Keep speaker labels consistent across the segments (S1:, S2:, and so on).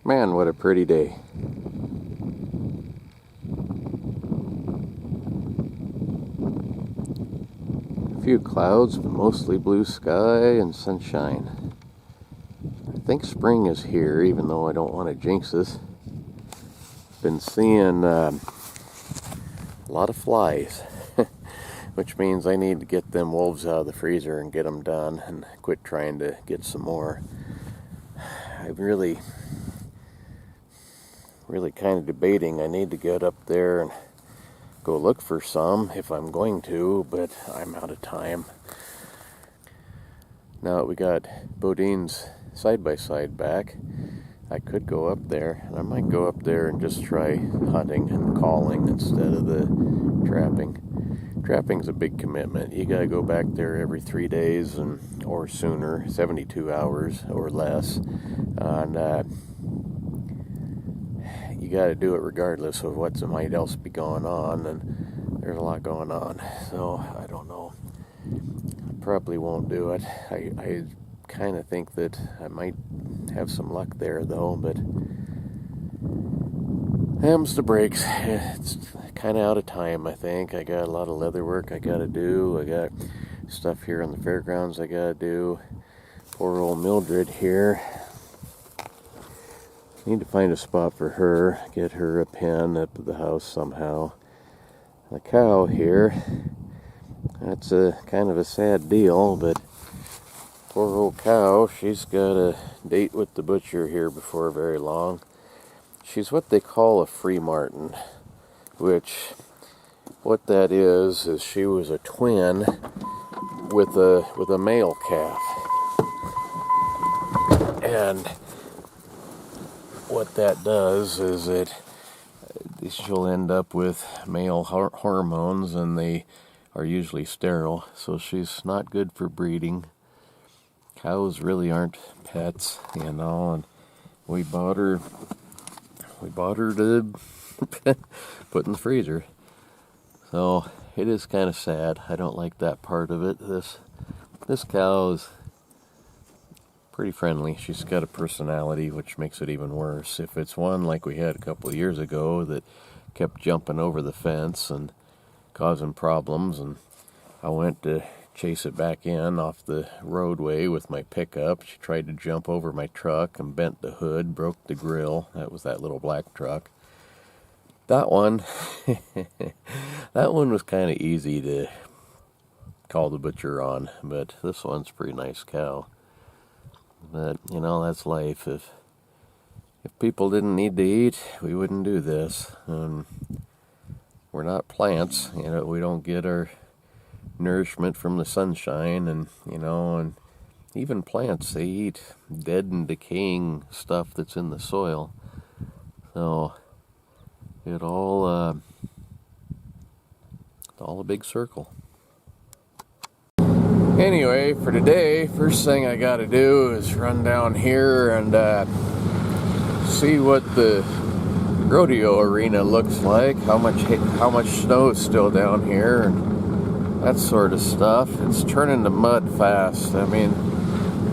S1: Man, what a pretty day. A few clouds, but mostly blue sky and sunshine. I think spring is here, even though I don't want to jinx this. Been seeing a lot of flies, which means I need to get them wolves out of the freezer and get them done and quit trying to get some more. I'm really kind of debating. I need to get up there and go look for some if I'm going to, but I'm out of time. Now that we got Bodine's side-by-side back, I could go up there, and I might go up there and just try hunting and calling instead of the trapping. Trapping's a big commitment. You gotta go back there every 3 days or sooner, 72 hours or less, and you gotta do it regardless of what might else be going on, and there's a lot going on, so I don't know. I probably won't do it. I kind of think that I might have some luck there though, but them's the breaks. It's kind of out of time, I think. I got a lot of leather work I gotta do. I got stuff here on the fairgrounds I gotta do. Poor old Mildred here. Need to find a spot for her, get her a pen up at the house somehow. The cow here, that's a kind of a sad deal, but poor old cow, she's got a date with the butcher here before very long. She's what they call a free martin, which what that is she was a twin with a male calf. And what that does is she'll end up with male hormones, and they are usually sterile, so she's not good for breeding. Cows really aren't pets, and we bought her to put in the freezer. So it is kind of sad. I don't like that part of it. This cow is pretty friendly. She's got a personality, which makes it even worse. If it's one like we had a couple of years ago that kept jumping over the fence and causing problems, and I went to chase it back in off the roadway with my pickup. She tried to jump over my truck and bent the hood, broke the grill. That was that little black truck. That one, that one was kind of easy to call the butcher on, but this one's a pretty nice cow. But, that's life. If people didn't need to eat, we wouldn't do this. We're not plants, we don't get our nourishment from the sunshine, and even plants, they eat dead and decaying stuff that's in the soil. So it's all a big circle. Anyway, for today, first thing I gotta do is run down here and see what the rodeo arena looks like, how much snow is still down here, and that sort of stuff. It's turning to mud fast. I mean,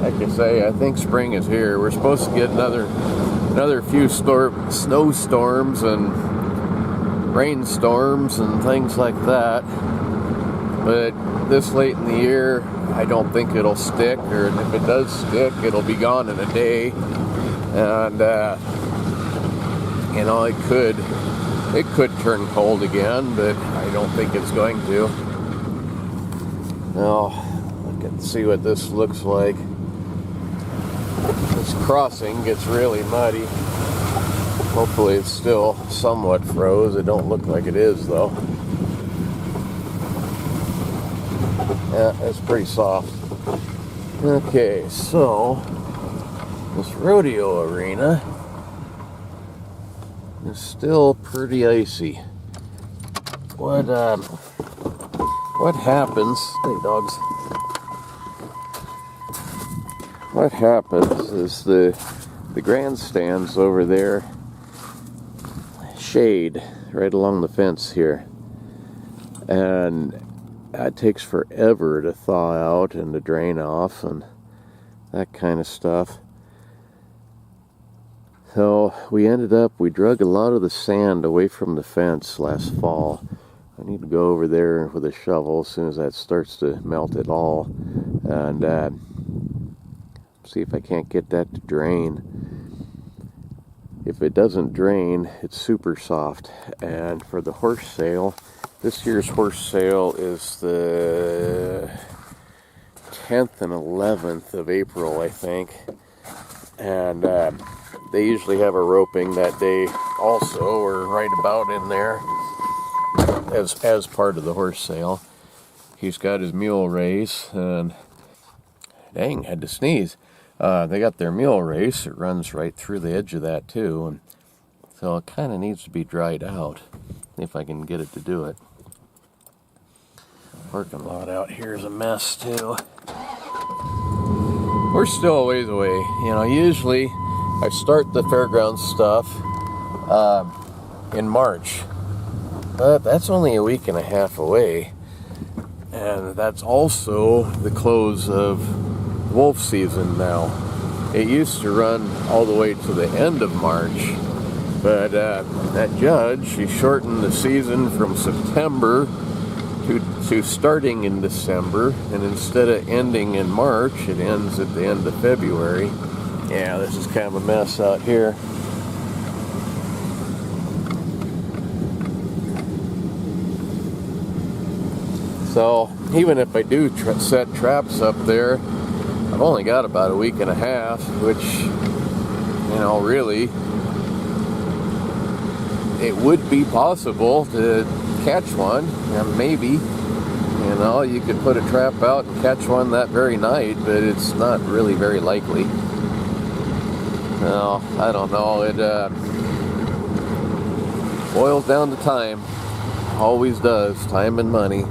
S1: like I say, I think spring is here. We're supposed to get another few snowstorms and rainstorms and things like that. But this late in the year, I don't think it'll stick, or if it does stick, it'll be gone in a day. And it could turn cold again, but I don't think it's going to. Now, let's see what this looks like. This crossing gets really muddy. Hopefully it's still somewhat froze. It don't look like it is, though. Yeah, it's pretty soft. Okay, so this rodeo arena is still pretty icy. What happens? Hey, dogs. What happens is the grandstands over there shade right along the fence here, and it takes forever to thaw out and to drain off and that kind of stuff. So we drug a lot of the sand away from the fence last fall. I need to go over there with a shovel as soon as that starts to melt at all, and see if I can't get that to drain. If it doesn't drain, it's super soft. And for the horse sale, this year's horse sale is the 10th and 11th of April, I think. And they usually have a roping that day also, or right about in there, as part of the horse sale. He's got his mule race, and dang, had to sneeze. They got their mule race. It runs right through the edge of that too, and so it kind of needs to be dried out if I can get it to do it. Parking lot out here is a mess too. We're still a ways away. You know, usually I start the fairgrounds stuff in March, but that's only a week and a half away, and that's also the close of wolf season now. It used to run all the way to the end of March, but that judge, she shortened the season from September to starting in December, and instead of ending in March, it ends at the end of February. Yeah, this is kind of a mess out here. So even if I do set traps up there, I've only got about a week and a half, which, you know, really, it would be possible to catch one, and maybe, you know, you could put a trap out and catch one that very night, but it's not really very likely. No, I don't know. It boils down to time. Always does. Time and money.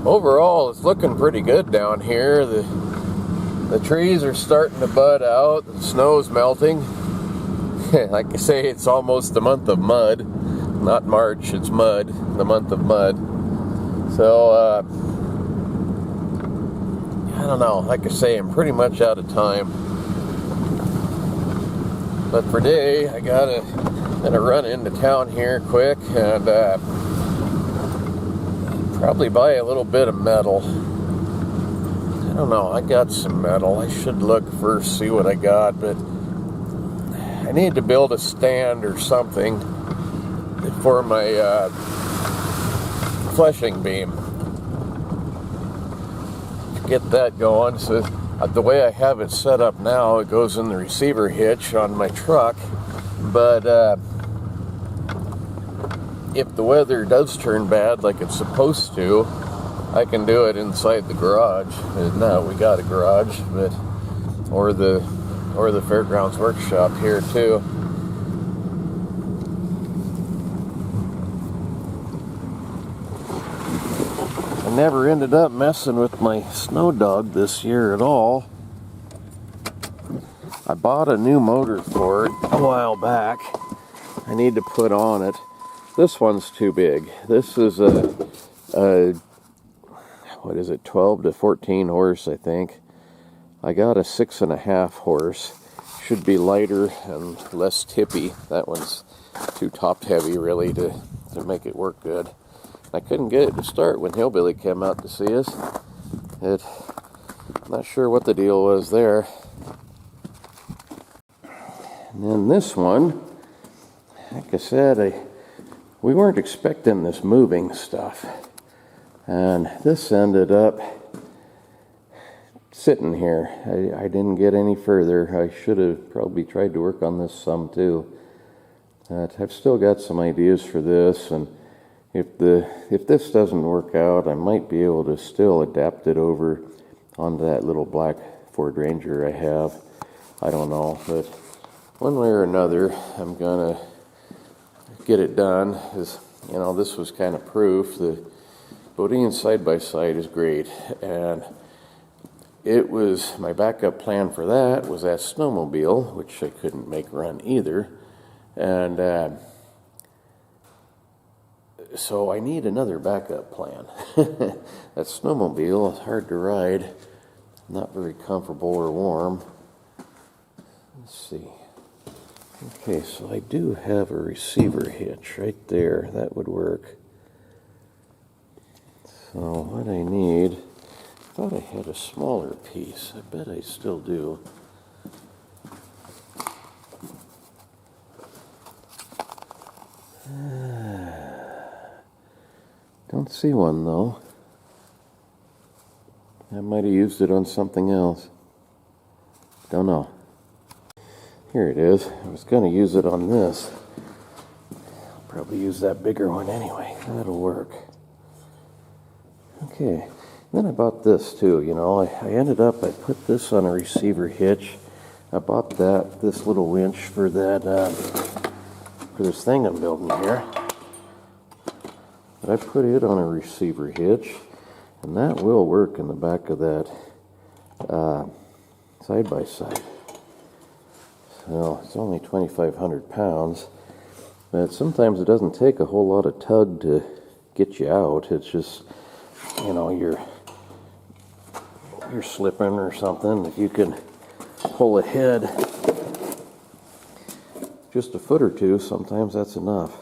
S1: Overall, it's looking pretty good down here. The trees are starting to bud out. The snow's melting. Like I say, it's almost the month of mud. Not March, it's mud. The month of mud. So, I don't know. Like I say, I'm pretty much out of time. But for today, I gotta run into town here quick and probably buy a little bit of metal. I don't know, I got some metal. I should look first, see what I got, but I need to build a stand or something for my fleshing beam. Get that going. So the way I have it set up now, it goes in the receiver hitch on my truck, but if the weather does turn bad like it's supposed to, I can do it inside the garage. No, we got a garage, but or the fairgrounds workshop here too. I never ended up messing with my snow dog this year at all. I bought a new motor for it a while back. I need to put on it. This one's too big. This is a what is it, 12 to 14 horse, I think. I got a 6.5 horse. Should be lighter and less tippy. That one's too top heavy really to make it work good. I couldn't get it to start when Hillbilly came out to see us. Not sure what the deal was there. And then this one, like I said, we weren't expecting this moving stuff. And this ended up sitting here. I didn't get any further. I should have probably tried to work on this some too. I've still got some ideas for this, and if this doesn't work out, I might be able to still adapt it over onto that little black Ford Ranger I have. I don't know, but one way or another, I'm gonna get it done. As you know, this was kind of proof. The Bodine side-by-side is great, and it was my backup plan for that was that snowmobile, which I couldn't make run either, and so I need another backup plan. That snowmobile is hard to ride, not very comfortable or warm. Let's see. Okay, so I do have a receiver hitch right there. That would work. So what I need, I thought I had a smaller piece. I bet I still do. Don't see one though. I might have used it on something else. Don't know. Here it is. I was going to use it on this. I'll probably use that bigger one anyway. That'll work. Okay. Then I bought this too. You know, I ended up, I put this on a receiver hitch. I bought this little winch for that, for this thing I'm building here. But I put it on a receiver hitch, and that will work in the back of that side-by-side. So it's only 2,500 pounds, but sometimes it doesn't take a whole lot of tug to get you out. It's just, you know, you're slipping or something. If you can pull ahead just a foot or two, sometimes that's enough.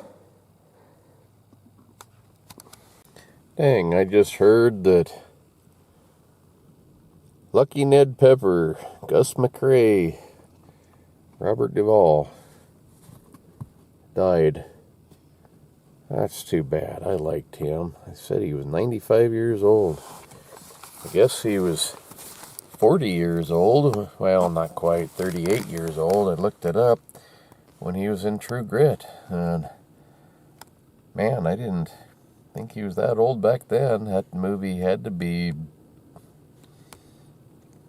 S1: Dang, I just heard that Lucky Ned Pepper, Gus McCrae, Robert Duvall died. That's too bad. I liked him. I said he was 95 years old. I guess he was 40 years old. Well, not quite. 38 years old. I looked it up when he was in True Grit. And man, I didn't think he was that old back then. That movie had to be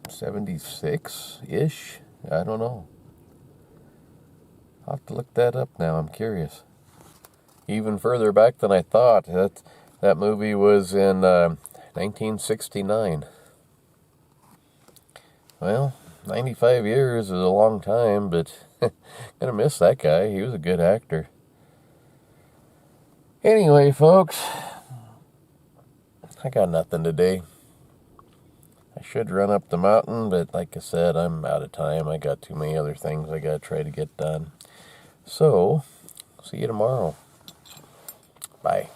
S1: 76-ish. I don't know. I'll have to look that up now. I'm curious. Even further back than I thought. That movie was in 1969. Well, 95 years is a long time, but gonna miss that guy. He was a good actor. Anyway, folks, I got nothing today. I should run up the mountain, but like I said, I'm out of time. I got too many other things I gotta try to get done. So, see you tomorrow. Bye.